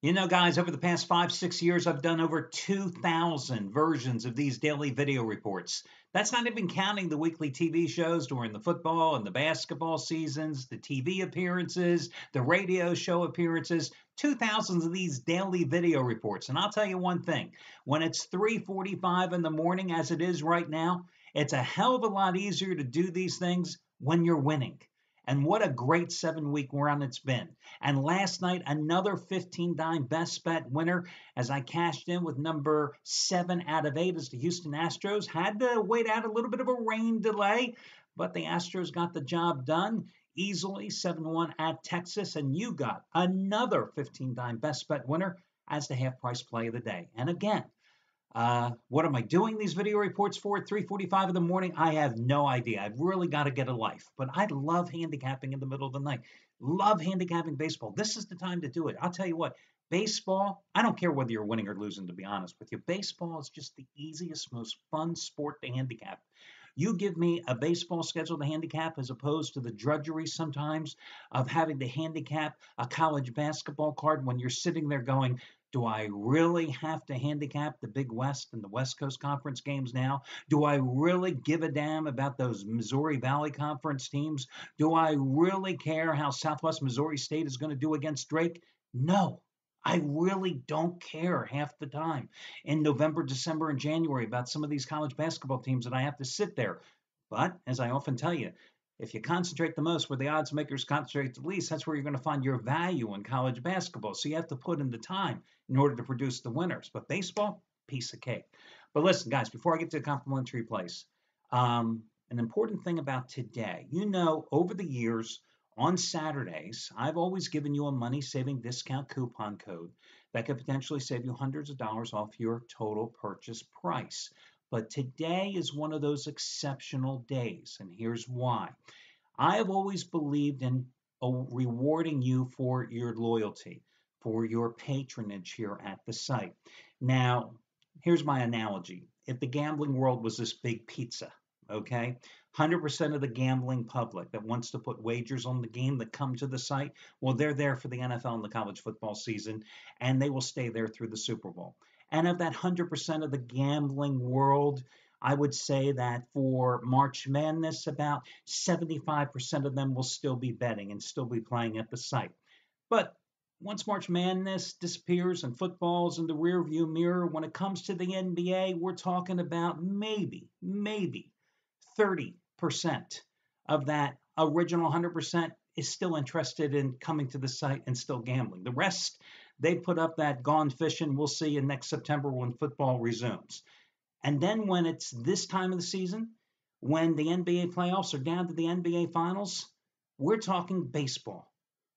You know, guys, over the past 5, 6 years, I've done over 2,000 versions of these daily video reports. That's not even counting the weekly TV shows during the football and the basketball seasons, the TV appearances, the radio show appearances, 2,000 of these daily video reports. And I'll tell you one thing, when it's 3:45 in the morning, as it is right now, it's a hell of a lot easier to do these things when you're winning. And what a great 7 week run it's been. And last night, another 15 dime best bet winner as I cashed in with number 7 out of 8 as the Houston Astros had to wait out a little bit of a rain delay, but the Astros got the job done easily, 7-1 at Texas. And you got another 15 dime best bet winner as the half price play of the day. And again, what am I doing these video reports for at 3:45 in the morning? I have no idea. I've really got to get a life. But I love handicapping in the middle of the night. Love handicapping baseball. This is the time to do it. I'll tell you what, baseball, I don't care whether you're winning or losing, to be honest with you. Baseball is just the easiest, most fun sport to handicap. You give me a baseball schedule to handicap as opposed to the drudgery sometimes of having to handicap a college basketball card when you're sitting there going, do I really have to handicap the Big West and the West Coast Conference games now? Do I really give a damn about those Missouri Valley Conference teams? Do I really care how Southwest Missouri State is going to do against Drake? No. I really don't care half the time in November, December, and January about some of these college basketball teams that I have to sit there. But as I often tell you, if you concentrate the most where the odds makers concentrate the least, that's where you're going to find your value in college basketball. So you have to put in the time in order to produce the winners. But baseball, piece of cake. But listen, guys, before I get to the complimentary place, an important thing about today, you know, over the years, on Saturdays, I've always given you a money-saving discount coupon code that could potentially save you hundreds of dollars off your total purchase price. But today is one of those exceptional days, and here's why. I have always believed in rewarding you for your loyalty, for your patronage here at the site. Now, here's my analogy. If the gambling world was this big pizza, okay? 100% of the gambling public that wants to put wagers on the game that come to the site, well, they're there for the NFL and the college football season, and they will stay there through the Super Bowl. And of that 100% of the gambling world, I would say that for March Madness, about 75% of them will still be betting and still be playing at the site. But once March Madness disappears and football's in the rearview mirror, when it comes to the NBA, we're talking about maybe 30% of that original 100% is still interested in coming to the site and still gambling. The rest, they put up that gone fishing. We'll see you next September when football resumes. And then when it's this time of the season, when the NBA playoffs are down to the NBA finals, we're talking baseball.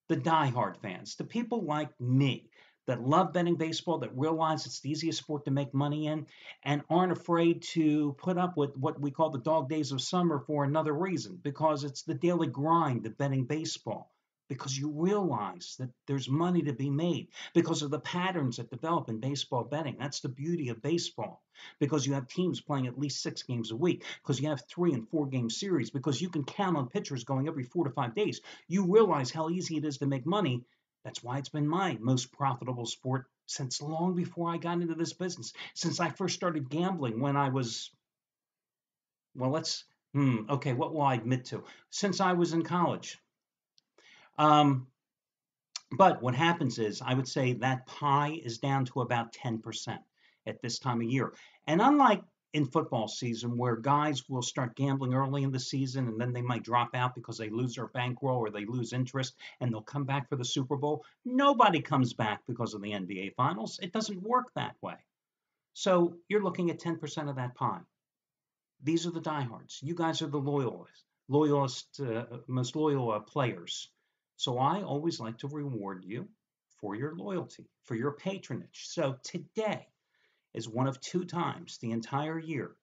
The diehard fans, the people like me that love betting baseball, that realize it's the easiest sport to make money in, and aren't afraid to put up with what we call the dog days of summer for another reason, because it's the daily grind of betting baseball, because you realize that there's money to be made, because of the patterns that develop in baseball betting. That's the beauty of baseball, because you have teams playing at least 6 games a week, because you have 3 and 4 game series, because you can count on pitchers going every 4 to 5 days. You realize how easy it is to make money. That's why it's been my most profitable sport since long before I got into this business. Since I first started gambling when I was, well, what will I admit to? Since I was in college. But what happens is, I would say that pie is down to about 10% at this time of year. And unlike in football season, where guys will start gambling early in the season and then they might drop out because they lose their bankroll or they lose interest and they'll come back for the Super Bowl, nobody comes back because of the NBA Finals. It doesn't work that way. So you're looking at 10% of that pie. These are the diehards. You guys are the most loyal players. So I always like to reward you for your loyalty, for your patronage. So today is one of 2 times the entire year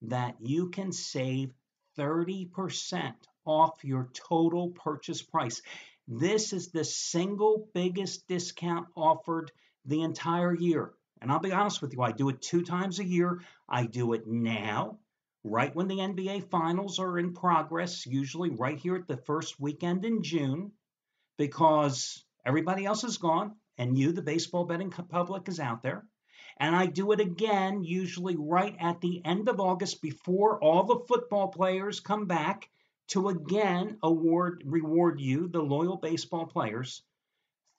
that you can save 30% off your total purchase price. This is the single biggest discount offered the entire year. And I'll be honest with you, I do it 2 times a year. I do it now, right when the NBA Finals are in progress, usually right here at the first weekend in June, because everybody else is gone and you, the baseball betting public, is out there. And I do it again, usually right at the end of August before all the football players come back to again reward you, the loyal baseball players,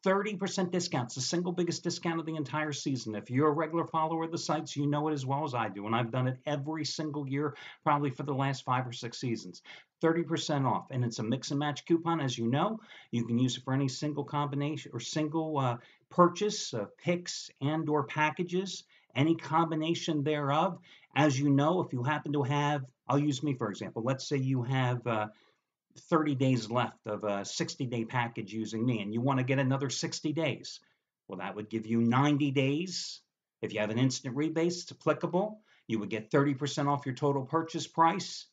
30% discounts, the single biggest discount of the entire season. If you're a regular follower of the sites, you know it as well as I do. And I've done it every single year, probably for the last 5 or 6 seasons. 30% off. And it's a mix and match coupon, as you know. You can use it for any single combination or single purchase of picks and or packages, any combination thereof. As you know, if you happen to have, I'll use me for example. Let's say you have 30 days left of a 60-day package using me, and you want to get another 60 days. Well, that would give you 90 days. If you have an instant rebate, it's applicable. You would get 30% off your total purchase price.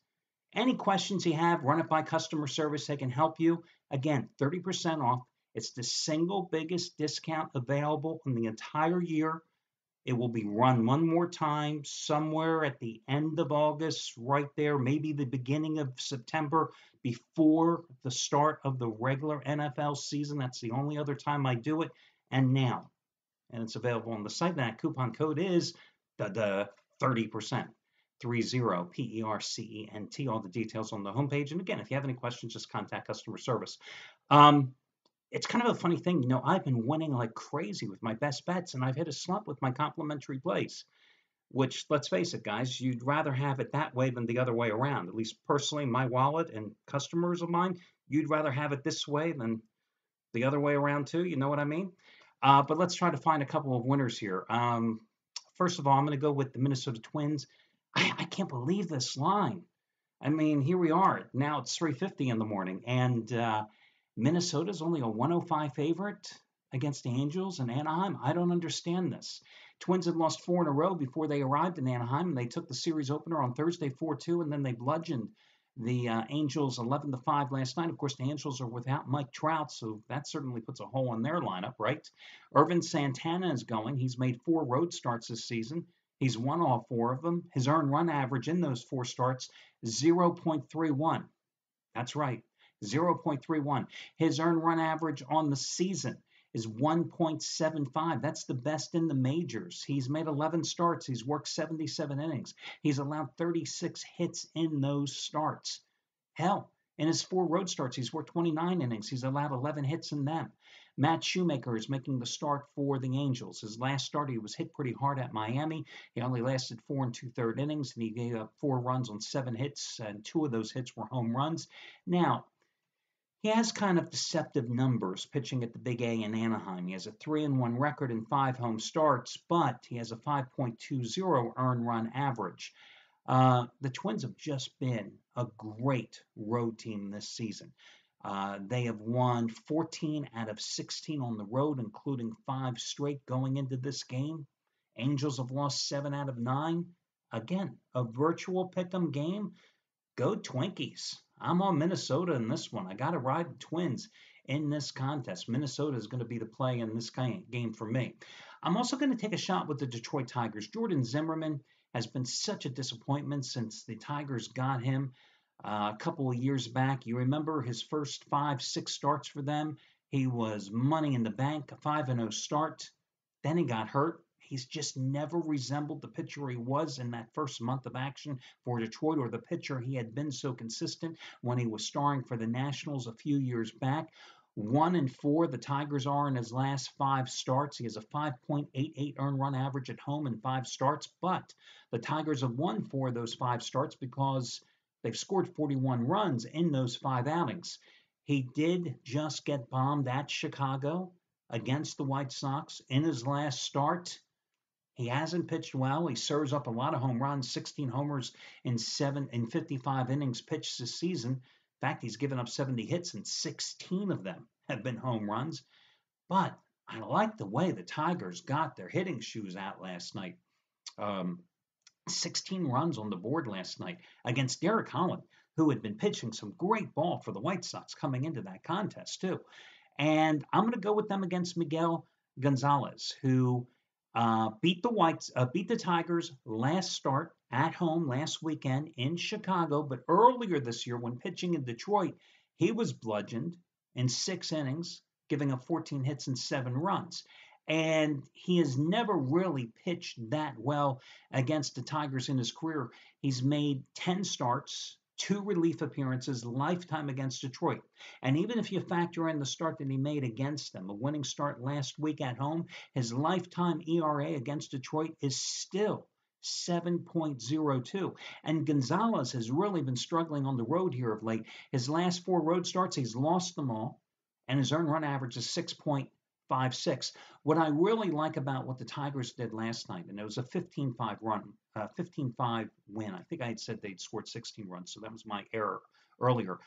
Any questions you have, run it by customer service. They can help you. Again, 30% off. It's the single biggest discount available in the entire year. It will be run one more time somewhere at the end of August, right there, maybe the beginning of September, before the start of the regular NFL season. That's the only other time I do it. And now, and it's available on the site. That coupon code is the 30%. 30 PERCENT. All the details on the homepage. And again, if you have any questions, just contact customer service. It's kind of a funny thing. I've been winning like crazy with my best bets, and I've hit a slump with my complimentary plays, which, let's face it, guys, you'd rather have it that way than the other way around. At least personally, my wallet and customers of mine, you'd rather have it this way than the other way around too. You know what I mean? But let's try to find a couple of winners here. First of all, I'm going to go with the Minnesota Twins. I can't believe this line. I mean, here we are. Now it's 3:50 in the morning, and Minnesota's only a 105 favorite against the Angels and Anaheim. I don't understand this. Twins had lost 4 in a row before they arrived in Anaheim, and they took the series opener on Thursday 4-2, and then they bludgeoned the Angels 11-5 last night. Of course, the Angels are without Mike Trout, so that certainly puts a hole in their lineup, right? Irvin Santana is going. He's made 4 road starts this season. He's won all 4 of them. His earned run average in those 4 starts, 0.31. That's right. 0.31. His earned run average on the season is 1.75. That's the best in the majors. He's made 11 starts. He's worked 77 innings. He's allowed 36 hits in those starts. Hell, in his 4 road starts, he's worked 29 innings. He's allowed 11 hits in them. Matt Shoemaker is making the start for the Angels. His last start, he was hit pretty hard at Miami. He only lasted 4 2/3 innings, and he gave up 4 runs on 7 hits, and 2 of those hits were home runs. Now, he has kind of deceptive numbers pitching at the Big A in Anaheim. He has a 3-1 record in 5 home starts, but he has a 5.20 earned run average. The Twins have just been a great road team this season. They have won 14 out of 16 on the road, including 5 straight going into this game. Angels have lost 7 out of 9. Again, a virtual pick'em game. Go Twinkies. I'm on Minnesota in this one. I got to ride the Twins in this contest. Minnesota is going to be the play in this game for me. I'm also going to take a shot with the Detroit Tigers. Jordan Zimmerman has been such a disappointment since the Tigers got him a couple of years back. You remember his first 5-6 starts for them. He was money in the bank, a 5-0 start. Then he got hurt. He's just never resembled the pitcher he was in that first month of action for Detroit, or the pitcher he had been so consistent when he was starring for the Nationals a few years back. 1-4 the Tigers are in his last 5 starts. He has a 5.88 earned run average at home in 5 starts, but the Tigers have won 4 of those 5 starts because they've scored 41 runs in those 5 outings. He did just get bombed at Chicago against the White Sox in his last start. He hasn't pitched well. He serves up a lot of home runs, 16 homers in 55 innings pitched this season. In fact, he's given up 70 hits, and 16 of them have been home runs. But I like the way the Tigers got their hitting shoes out last night. 16 runs on the board last night against Derek Holland, who had been pitching some great ball for the White Sox coming into that contest too. And I'm going to go with them against Miguel Gonzalez, who beat the Tigers last start at home last weekend in Chicago. But earlier this year, when pitching in Detroit, he was bludgeoned in 6 innings giving up 14 hits and 7 runs. And he has never really pitched that well against the Tigers in his career. He's made 10 starts, 2 relief appearances, lifetime against Detroit. And even if you factor in the start that he made against them, a winning start last week at home, his lifetime ERA against Detroit is still 7.02. And Gonzalez has really been struggling on the road here of late. His last 4 road starts, he's lost them all, and his earned run average is 6.56. What I really like about what the Tigers did last night, and it was a 15-5 run, 15-5 win. I think I had said they'd scored 16 runs, so that was my error earlier.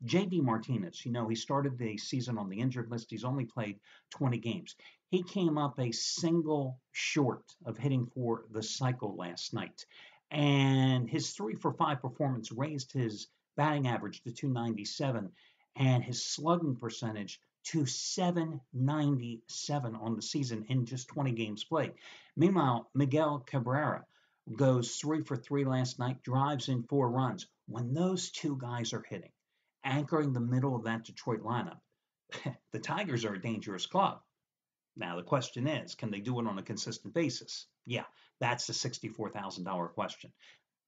J.D. Martinez, he started the season on the injured list. He's only played 20 games. He came up a single short of hitting for the cycle last night. And his 3-for-5 performance raised his batting average to 297 and his slugging percentage to 797 on the season in just 20 games played. Meanwhile, Miguel Cabrera goes 3-for-3 last night, drives in 4 runs. When those two guys are hitting, anchoring the middle of that Detroit lineup, the Tigers are a dangerous club. Now, the question is, can they do it on a consistent basis? Yeah, that's the $64,000 question.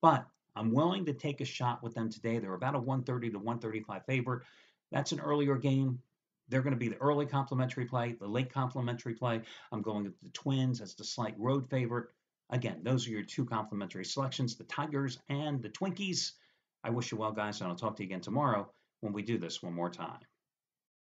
But I'm willing to take a shot with them today. They're about a 130 to 135 favorite. That's an earlier game. They're going to be the early complimentary play, the late complimentary play. I'm going with the Twins as the slight road favorite. Again, those are your 2 complimentary selections, the Tigers and the Twinkies. I wish you well, guys, and I'll talk to you again tomorrow when we do this one more time.